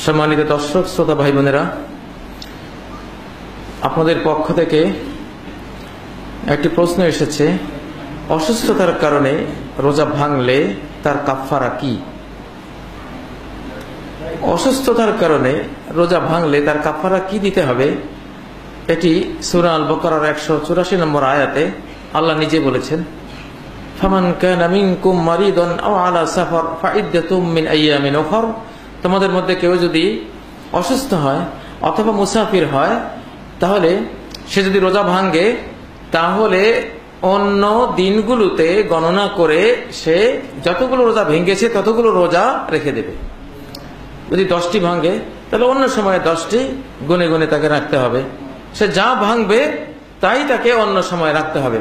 সম্মানিত দর্শক শ্রোতা ভাই বোনেরা, আপনাদের পক্ষ থেকে একটি প্রশ্ন এসেছে, অসুস্থতার কারণে রোজা ভাঙলে তার কাফারা কি? অসুস্থতার কারণে রোজা ভাঙলে তার কাফারা কি দিতে হবে? এটি সূরা আল বাকারার 184 নম্বর আয়াতে আল্লাহ নিজে বলেছেন, ফামান কানা মিনকুম মারিদান আও আলা সাফার ফাইদ্দাতুম মিন আইয়ামিন উখর। তোমাদের মধ্যে কেউ যদি অসুস্থ হয় অথবা মুসাফির হয়, তাহলে সে যদি রোজা ভাঙে তাহলে অন্য দিনগুলোতে গণনা করে সে যতগুলো রোজা ভেঙেছে ততগুলো রোজা রেখে দেবে। যদি 10টি ভাঙে তাহলে অন্য সময়ে 10টি গুনে গুনে তাকে রাখতে হবে। সে যা ভাঙবে তাই তাকে অন্য সময় রাখতে হবে।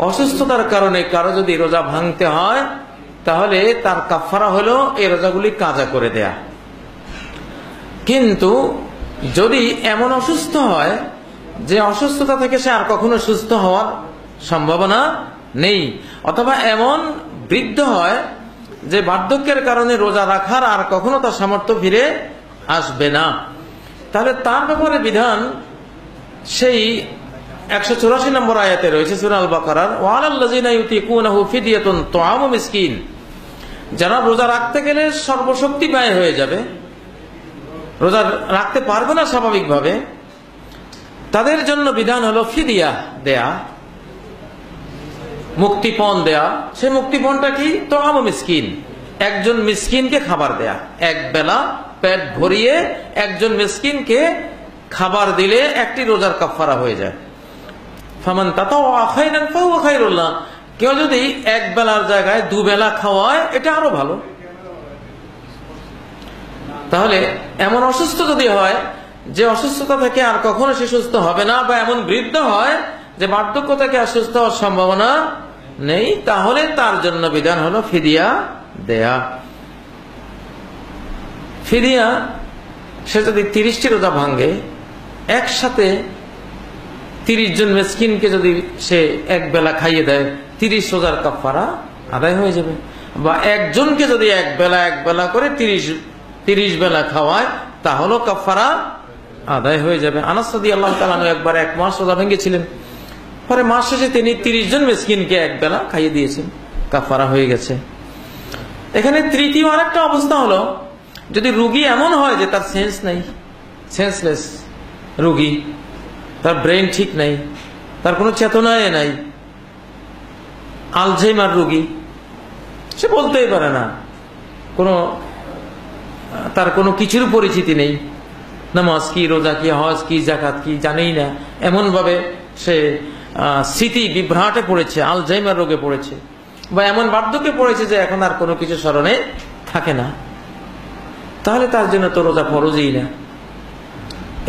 অসুস্থতার কারণে কারো যদি রোজা ভাঙতে হয় তাহলে তার কাফারা হলো এই রোজাগুলি কাজা করে দেয়া। কিন্তু যদি এমন অসুস্থ হয় যে অসুস্থতা থেকে সে আর কখনো সুস্থ হওয়ার সম্ভাবনা নেই, অথবা এমন বৃদ্ধ হয় যে বার্ধক্যের কারণে রোজা রাখার আর কখনো তার সামর্থ্য ফিরে আসবে না, তাহলে তার ব্যাপারে বিধান সেই 184 নম্বর আয়াতে রয়েছে সূরা আল বাকারার, ওয়ালাল্লাযিনা ইউতিকুনাহু ফিদিয়াতুন তুআমু মিসকিন। যারা রোজা রাখতে গেলে সর্বশক্তি ব্যয় হয়ে যাবে, রোজা রাখতে পারবে না স্বাভাবিকভাবে, তাদের জন্য বিধান হলো ফিদিয়া দেয়া, মুক্তিপণ দেয়া। সেই মুক্তিপণটা কি? তুআমু মিসকিন, একজন মিসকিনকে খাবার দেয়া। এক বেলা পেট ভরিয়ে একজন মিসকিনকে খাবার দিলে একটি রোজার কাফারা হয়ে যায়। ফামান তাতাওয়া খায়রান ফাহুয়া খায়রুল লাহ। কেউ যদি এক বেলার জায়গায় দুবেলা খাওয়ায় এটা আরো ভালো। তাহলে এমন অসুস্থ যদি হয় যে অসুস্থতা থেকে আর কখনো সে সুস্থ হবে না, বা এমন বৃদ্ধ হয় যে বার্ধক্য থেকে আর সুস্থ হওয়ার সম্ভাবনা নেই, তাহলে তার জন্য বিধান হলো ফিদিয়া দেয়া। ফিদিয়া, সে যদি 30টি রোজা ভাঙে, একসাথে 30 জন মিসকিনকে যদি সে এক বেলা খাইয়ে দেয়, 30 রোজার কাফারা আদায় হয়ে যাবে। বা একজনকে যদি এক বেলা করে 30 বেলা খাওয়ায়, তাহলেও কাফারা আদায় হয়ে যাবে। আনাস রাদিয়াল্লাহু তাআলা একবার 1 মাস রোজা ভেঙেছিলেন, পরে মাস শেষে তিনি 30 জন মিসকিনকে এক বেলা খাইয়ে দিয়েছেন, কাফারা হয়ে গেছে। এখানে তৃতীয় আরেকটা অবস্থা হলো, যদি রোগী এমন হয় যে তার সেন্স নাই, সেন্সলেস রোগী, তার ব্রেন ঠিক নাই, তার কোনো চেতনায় নাই, আলঝেইমার রোগী, সে বলতেই পারে না, তার কোনো কিছুর পরিচিতি নেই, নামাজ কি, রোজা কি, হজ কি, যাকাত কি জানেই না, এমন ভাবে সে স্মৃতি বিভ্রাটে পড়েছে, আলঝেইমার রোগে পড়েছে, বা এমন বার্ধক্যে পড়েছে যে এখন আর কোনো কিছু স্মরণে থাকে না, তাহলে তার জন্য তো রোজা ফরজই না।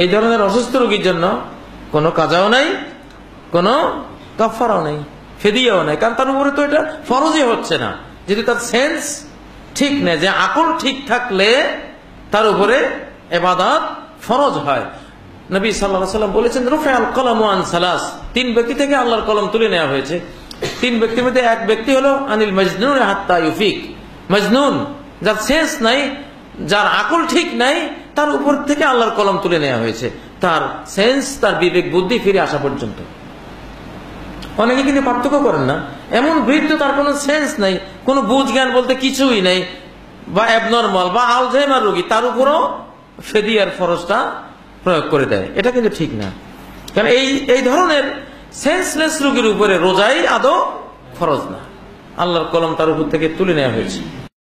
এই ধরনের অসুস্থ রোগীর জন্য কোনো কাজাও নাই, কোনো কাফারাও নাই, ফিদিয়াও নাই, কারণ তার উপরে তো এটা ফরজই হচ্ছে না। যদি তার সেন্স ঠিক নেই, যে আকল ঠিক থাকলে তার উপরে ইবাদত ফরজ হয়। নবী সাল্লাল্লাহু আলাইহি ওয়াসাল্লাম বলেছেন, রুফিআল কলামু আন সালাস, 3 ব্যক্তি থেকে আল্লাহর কলম তুলে নেওয়া হয়েছে। 3 ব্যক্তির মধ্যে এক ব্যক্তি হলো আনিল মাজনুন হাত্তা ইউফিক, মাজনুন, যার সেন্স নাই, যার আকল ঠিক নাই, তার উপর থেকে আল্লাহর কলম তুলে নেওয়া হয়েছে, তার সেন্স, তার বিবেক বুদ্ধি ফিরে আসা পর্যন্ত। অনেকে কিন্তু পার্থক্য করেন না, এমন বৃদ্ধ, তার কোনো সেন্স নাই, কোনো বুঝ জ্ঞান বলতে কিছুই নাই, বা অ্যাবনর্মাল বা আলঝেইমার রোগী, তার উপরও ফিদিয়ার ফরজটা প্রয়োগ করে দেয়। এটা কিন্তু ঠিক না, কারণ এই ধরনের সেন্সলেস রোগীর উপরে রোজাই আদৌ ফরজ না, আল্লাহর কলম তার উপর থেকে তুলে নেওয়া হয়েছে।